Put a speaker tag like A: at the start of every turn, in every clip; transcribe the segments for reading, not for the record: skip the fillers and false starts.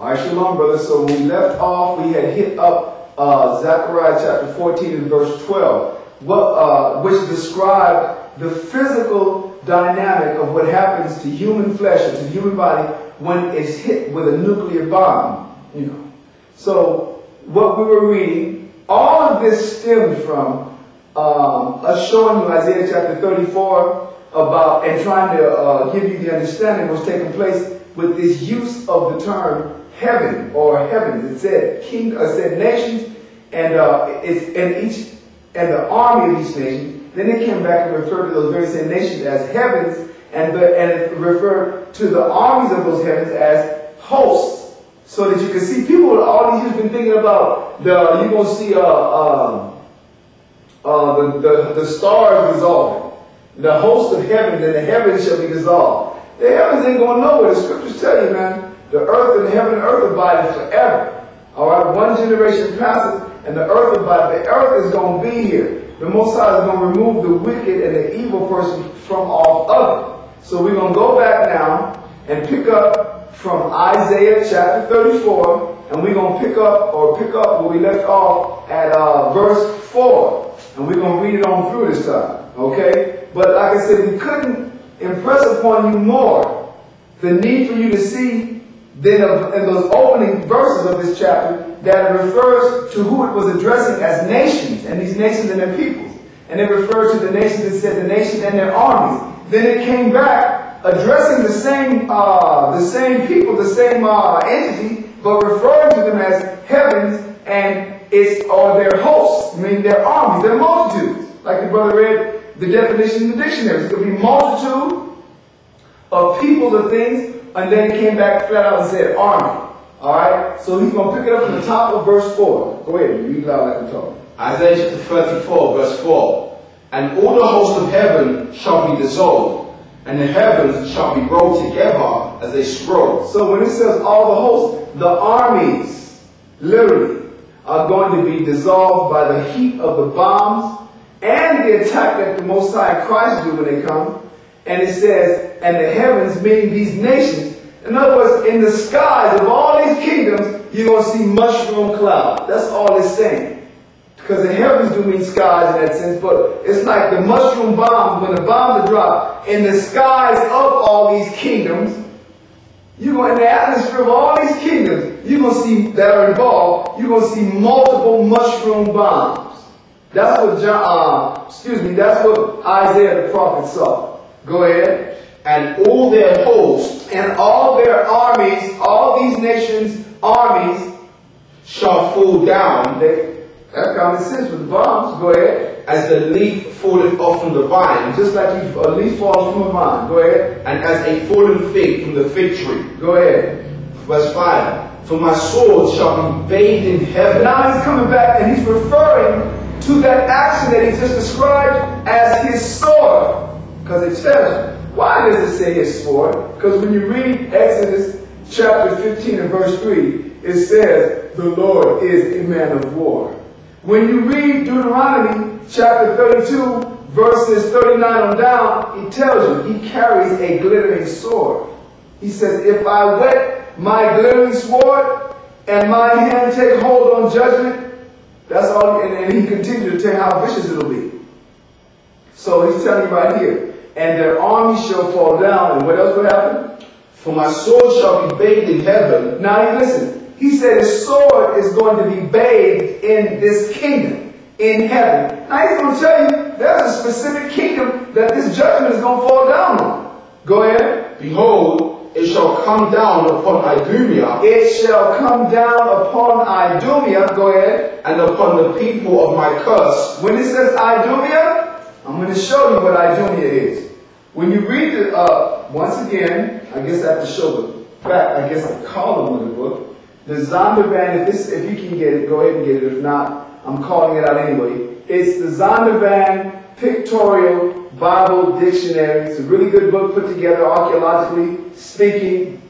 A: All right, shalom, brother. So when we left off, we had hit up Zechariah chapter 14 and verse 12, which described the physical dynamic of what happens to human flesh or to the human body when it's hit with a nuclear bomb. So what we were reading, all of this stemmed from us showing you Isaiah chapter 34 about and trying to give you the understanding of what's taking place with this use of the term heaven or heavens. It said said nations, and it's and the army of each nation. Then it came back and referred to those very same nations as heavens, and it referred to the armies of those heavens as hosts. So that you can see people all these years been thinking about you're gonna see the stars dissolving, the host of heaven, and the heavens shall be dissolved. The heavens ain't going nowhere. The scriptures tell you, man, the earth and heaven and earth abide forever. All right, one generation passes and the earth abides. The earth is going to be here. The Most High is going to remove the wicked and the evil person from all of it. So we're going to go back now and pick up from Isaiah chapter 34, and we're going to pick up where we left off at verse 4, and we're going to read it on through this time. Okay? But like I said, we couldn't impress upon you more the need for you to see then in those opening verses of this chapter that it refers to who it was addressing as nations, and these nations and their peoples. And it referred to the nations and said the nations and their armies. Then it came back addressing the same people, the same entity, but referring to them as heavens and their hosts, meaning their armies, their multitudes. Like the brother read the definition in the dictionary. It's going to be multitude of people, of things, and then he came back flat out and said army. Alright? So he's going to pick it up from the top of verse 4. Go ahead, read loud like I'm talking.
B: Isaiah chapter 34, verse 4. And all the hosts of heaven shall be dissolved, and the heavens shall be rolled together as a scroll.
A: So when it says all the hosts, the armies, literally, are going to be dissolved by the heat of the bombs and the attack that the Most High Christ do when they come. And it says, and the heavens, meaning these nations. In other words, in the skies of all these kingdoms, you're going to see mushroom clouds. That's all it's saying. Because the heavens do mean skies in that sense, but it's like the mushroom bombs, when the bombs are dropped, in the skies of all these kingdoms, you're going, in the atmosphere of all these kingdoms, you're going to see, that are involved, you're going to see multiple mushroom bombs. That's what that's what Isaiah the prophet saw. Go ahead.
B: And all their hosts
A: and all their armies, all these nations' armies
B: shall fall down.
A: That's common sense with the bombs. Go ahead.
B: As the leaf falleth off from the vine.
A: Just like a leaf falls from a vine. Go ahead.
B: And as a fallen fig from the fig tree.
A: Go ahead.
B: Verse 5. For my sword shall be bathed in heaven.
A: Now he's coming back and he's referring to that action that he just described as his sword. Because it tells you. Why does it say his sword? Because when you read Exodus chapter 15 and verse 3, it says, the Lord is a man of war. When you read Deuteronomy chapter 32, verses 39 on down, it tells you he carries a glittering sword. He says, if I wet my glittering sword and my hand take hold on judgment, that's all, and he continued to tell you how vicious it'll be. So he's telling you right here, and their armies shall fall down, and what else will happen?
B: For my sword shall be bathed in heaven.
A: Now listen, he said his sword is going to be bathed in this kingdom, in heaven. Now he's going to tell you, there's a specific kingdom that this judgment is going to fall down on. Go ahead.
B: Behold, it shall come down upon Idumea.
A: It shall come down upon Idumea. Go ahead.
B: And upon the people of my curse.
A: When it says Idumea, I'm going to show you what Idumea is. When you read it, once again, I guess I have to show the column of the book. The Zondervan, if you can get it, go ahead and get it. If not, I'm calling it out anyway. It's the Zondervan Pictorial Bible Dictionary. It's a really good book put together, archaeologically speaking,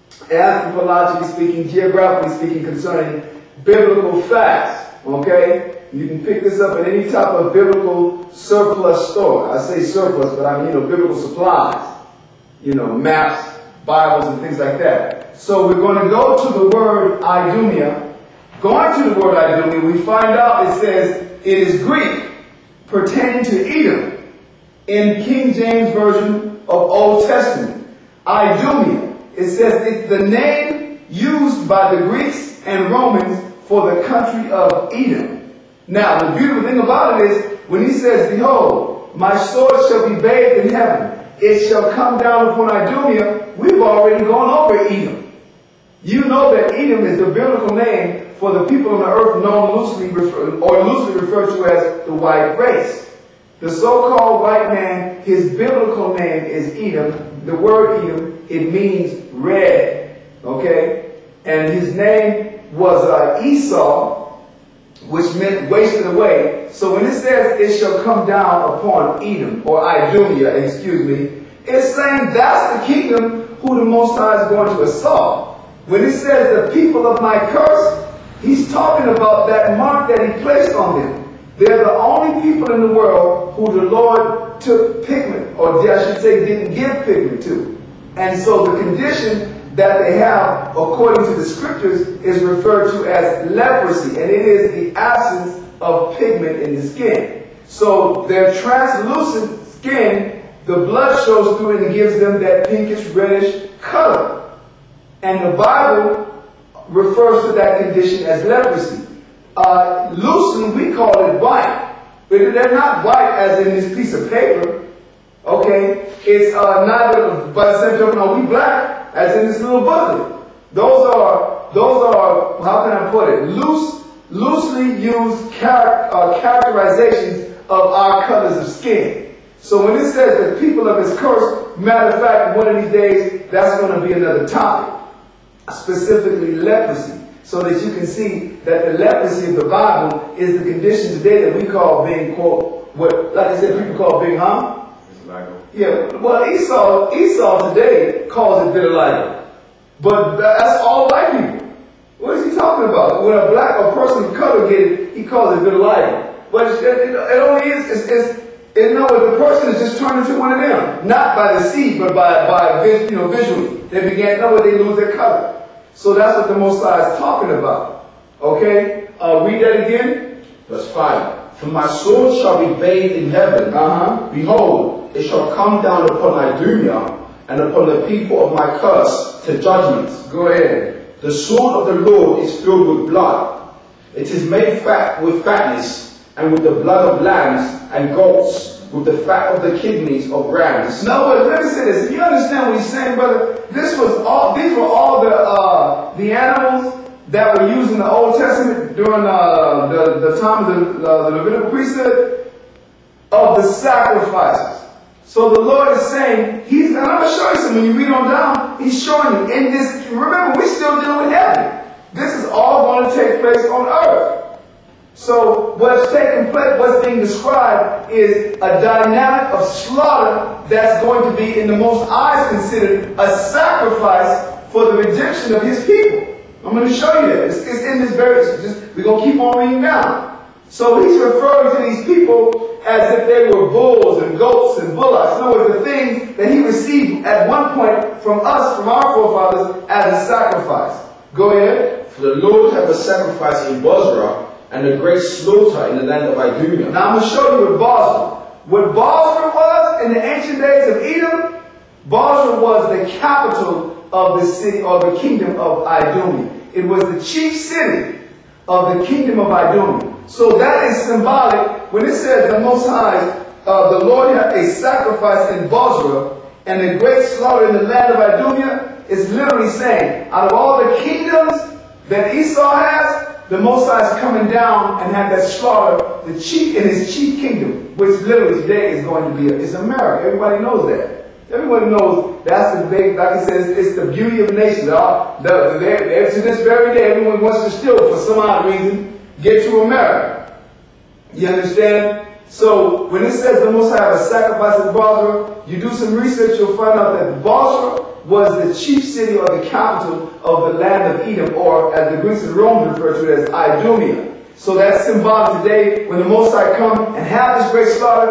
A: anthropologically speaking, geographically speaking, concerning biblical facts. Okay? You can pick this up at any type of biblical surplus store. I say surplus, but I mean, biblical supplies. Maps, Bibles and things like that. So we're going to go to the word Idumea. Going to the word Idumea, we find out it says it is Greek pertaining to Edom in King James Version of Old Testament. Idumea. It says it's the name used by the Greeks and Romans for the country of Edom. Now, the beautiful thing about it is when he says, behold, my sword shall be bathed in heaven. It shall come down upon Idumea. We've already gone over Edom. You know that Edom is the biblical name for the people on the earth known loosely referred to as the white race. The so-called white man, his biblical name is Edom. The word Edom, it means red. Okay? And his name was Esau, which meant wasted away. So when it says it shall come down upon Edom, or Idumea, excuse me, it's saying that's the kingdom who the Most High is going to assault. When it says the people of my curse, he's talking about that mark that he placed on them. They're the only people in the world who the Lord took pigment, or I should say didn't give pigment to. And so the condition that they have, according to the scriptures, is referred to as leprosy. And it is the absence of pigment in the skin. So their translucent skin, the blood shows through it and gives them that pinkish reddish color. And the Bible refers to that condition as leprosy. Loosely, we call it white. But they're not white as in this piece of paper. Okay? It's neither, by the same token, are we black as in this little booklet. Those are, how can I put it, loosely used characterizations of our colors of skin. So when it says the people of his curse, matter of fact, one of these days, that's going to be another topic. Specifically leprosy. So that you can see that the leprosy of the Bible is the condition today that we call being, quote, what, like I said, people call being, yeah, well, Esau today calls it vitiligo. But that's all white people. What is he talking about? When a black or person of color get it, he calls it vitiligo. But it only is, the person is just turned into one of them. Not by the seed, but by visually. They began, they lose their color. So that's what the Most High is talking about. Okay? Read that again.
B: Verse 5. For my sword shall be bathed in heaven. Behold, it shall come down upon Idumea and upon the people of my curse to judgment.
A: Go ahead.
B: The sword of the Lord is filled with blood. It is made fat with fatness, and with the blood of lambs and goats, with the fat of the kidneys of rams.
A: No, but let me say this. You understand what he's saying, brother? These were all the animals that were used in the Old Testament during the time of the Levitical priesthood of the sacrifices. So the Lord is saying, and I'm going to show you something. When you read on down, he's showing you in this. Remember, we're still dealing with heaven. This is all going to take place on earth. So what's taking place, what's being described is a dynamic of slaughter that's going to be, in the Most High's considered, a sacrifice for the redemption of his people. I'm going to show you that. It's in this we're going to keep on reading now. So he's referring to these people as if they were bulls and goats and bullocks. In other words, the things that he received at one point from us, from our forefathers, as a sacrifice. Go ahead.
B: For the Lord hath a sacrifice in Bozrah, and a great slaughter in the land of Idumea.
A: Now I'm going to show you what Bozrah was in the ancient days of Edom. Bozrah was the capital of the city, or the kingdom of Idumea. It was the chief city of the kingdom of Idumea. So that is symbolic. When it says the Most High, the Lord had a sacrifice in Bozrah and a great slaughter in the land of Idumea, it's literally saying, out of all the kingdoms that Esau has, the Most High is coming down and have that slaughter, the chief in his chief kingdom, which literally today is going to be, it's America. Everybody knows that. Everybody knows that's the big, like I said, it's the beauty of a nation. To this very day, everyone wants to still, for some odd reason, get to America. You understand? So when it says the Most High have a sacrifice in Bozrah, you do some research, you'll find out that Bozrah was the chief city or the capital of the land of Edom, or as the Greeks and Romans refer to it as Idumea. So that's symbolic today when the Most High come and have this great slaughter.